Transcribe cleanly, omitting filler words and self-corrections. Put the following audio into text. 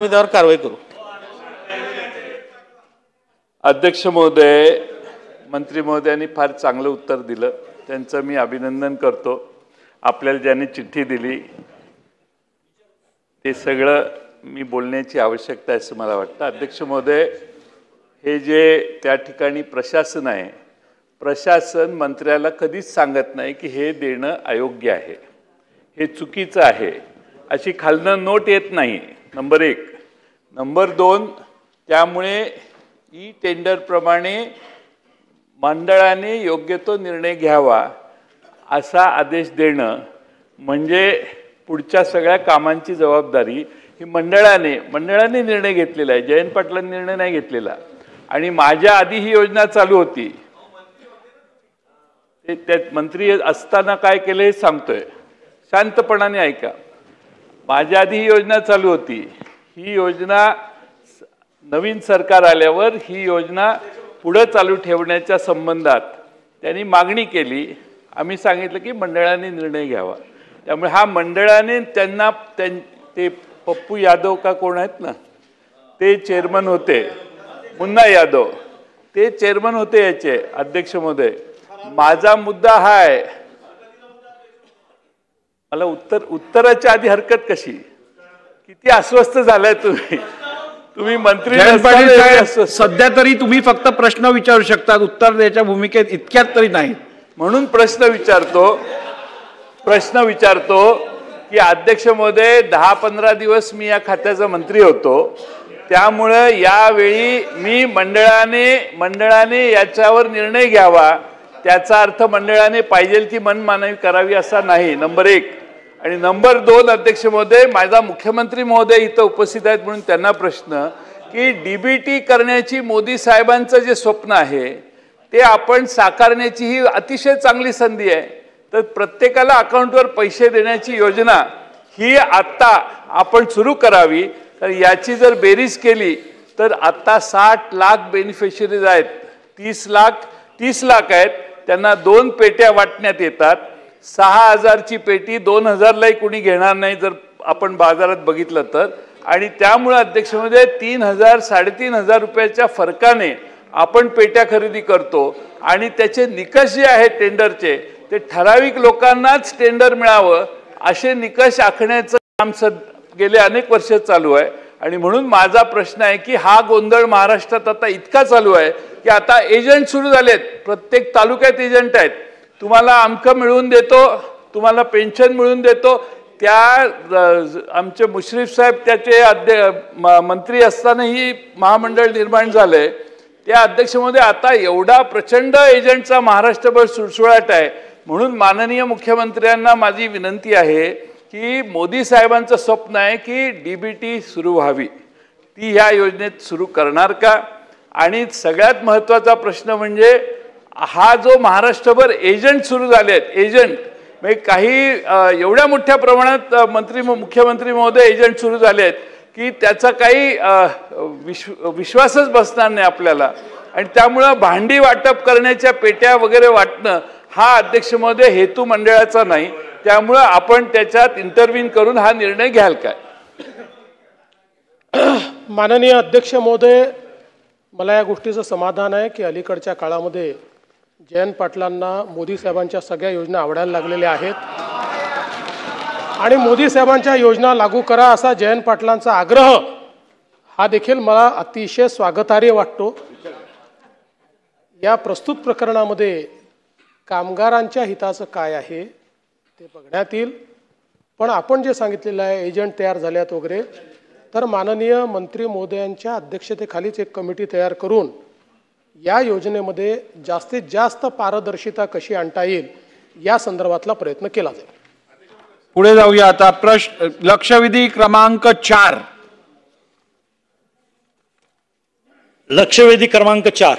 त्यावर कारवाई करू। अध्यक्ष महोदय, मंत्री महोदयांनी फार चांगलं उत्तर दिलं, त्यांचं मी अभिनंदन करतो। आपल्याला ज्यांनी चिठ्ठी दिली ते सगळं मी बोलण्याची आवश्यकता आहे असं मला वाटतं। अध्यक्ष महोदय, हे जे त्या ठिकाणी प्रशासन आहे, प्रशासन मंत्र्याला कधीच सांगत नाही की हे देणं अयोग्य आहे, हे चुकीचं आहे, अशी खालनं नोट येत नाही। नंबर 1। नंबर 2, त्यामुळे ई टेंडर प्रमाणे मंडळाने योग्य तो निर्णय घ्यावा असा आदेश देणं म्हणजे पुढच्या सगळ्या कामांची जबाबदारी ही मंडळाने निर्णय घेतलेला आहे। जयंत पाटलांनी निर्णय नाही घेतलेला। आणि माझ्या आधी ही योजना चालू होती, त्यात मंत्री असताना काय केलं हे सांगतोय, शांतपणाने ऐका। माझ्या आधी ही योजना चालू होती। ही योजना नवीन सरकार आल्यावर ही योजना पुढे चालू ठेवण्याच्या संबंधात त्यांनी मागणी केली। आम्ही सांगितलं की मंडळाने निर्णय घ्यावा। त्यामुळे हा मंडळाने त्यांना ते पप्पू यादव का कोण आहेत ना, ते चेअरमन होते, मुन्ना यादव ते चेअरमन होते याचे। अध्यक्ष महोदय, माझा मुद्दा हा आहे, मला उत्तराच्या आधी हरकत कशी? किती अस्वस्थ झालाय तुम्ही मंत्री सध्या तरी तुम्ही फक्त प्रश्न विचारू शकता, उत्तर द्यायच्या भूमिकेत इतक्यात तरी नाही। म्हणून प्रश्न विचारतो की अध्यक्ष महोदय, 10-15 दिवस मी या खात्याचा मंत्री होतो, त्यामुळे यावेळी मी मंडळाने याच्यावर निर्णय घ्यावा, त्याचा अर्थ मंडळाने पाहिजे ती मनमानी करावी असा नाही। नंबर 1। आणि नंबर 2, अध्यक्ष महोदय, माझा मुख्यमंत्री महोदय इथं उपस्थित आहेत म्हणून त्यांना प्रश्न की डीबीटी करण्याची मोदी साहेबांचं जे स्वप्न आहे ते आपण साकारण्याची ही अतिशय चांगली संधी आहे। तर प्रत्येकाला अकाउंटवर पैसे देण्याची योजना ही आता आपण सुरू करावी। तर याची जर बेरीज केली तर आता 60 लाख बेनिफिशरीज आहेत, 30 लाख आहेत, त्यांना 2 पेट्या वाटण्यात येतात। 6000 ची पेटी 2000 ला कोणी घेणार नाही जर आपण बाजारात बघितलं तर। आणि त्यामुळे अध्यक्ष महोदय 3000-3500 रुपयाच्या फरकाने आपण पेट्या खरेदी करतो आणि त्याचे निकष जे आहेत टेंडरचे ते ठराविक लोकांनाच टेंडर मिळावं असे निकष आखण्याचं काम गेले अनेक वर्ष चालू आहे। आणि म्हणून माझा प्रश्न आहे की हा गोंधळ महाराष्ट्रात आता इतका चालू आहे की आता एजंट सुरू झालेत, प्रत्येक तालुक्यात एजंट आहेत। तुम्हाला अमकं मिळवून देतो, तुम्हाला पेन्शन मिळवून देतो। त्या आमचे मुश्रीफ साहेब त्याचे मंत्री असतानाही महामंडळ निर्माण झाले। त्या अध्यक्ष महोदय, आता एवढा प्रचंड एजंटचा महाराष्ट्रभर सुळसुळाट आहे। म्हणून माननीय मुख्यमंत्र्यांना माझी विनंती आहे की मोदी साहेबांचं स्वप्न आहे की डीबीटी सुरू व्हावी, ती ह्या योजनेत सुरू करणार का? आणि सगळ्यात महत्त्वाचा प्रश्न म्हणजे हा जो महाराष्ट्रभर एजंट सुरू झालेत, एजंट म्हणजे काही एवढ्या मोठ्या प्रमाणात मुख्यमंत्री महोदय एजंट सुरू झालेत की त्याचा काही विश्वासच बसणार नाही आपल्याला। आणि त्यामुळं भांडी वाटप करण्याच्या पेट्या वगैरे वाटणं हा अध्यक्ष महोदय हेतू मंडळाचा नाही। त्यामुळं आपण त्याच्यात इंटरव्हीन करून हा निर्णय घ्याल काय? माननीय अध्यक्ष महोदय, मला या गोष्टीचं समाधान आहे की अलीकडच्या काळामध्ये जयंत पाटलांना मोदी साहेबांच्या सगळ्या योजना आवडायला लागलेल्या आहेत आणि मोदी साहेबांच्या योजना लागू करा असा जयंत पाटलांचा आग्रह हा देखील मला अतिशय स्वागतार्ह वाटतो। या प्रस्तुत प्रकरणामध्ये कामगारांच्या हिताचं काय आहे ते बघण्यात येईल, पण आपण जे सांगितलेलं आहे एजंट तयार झाल्यात वगैरे, तर माननीय मंत्री महोदयांच्या अध्यक्षतेखालीच एक कमिटी तयार करून या योजनेमध्ये जास्तीत जास्त पारदर्शिता कशी आणता येईल या संदर्भातला प्रयत्न केला जाईल। पुढे जाऊया आता लक्षवेधी क्रमांक 4। लक्षवेधी क्रमांक 4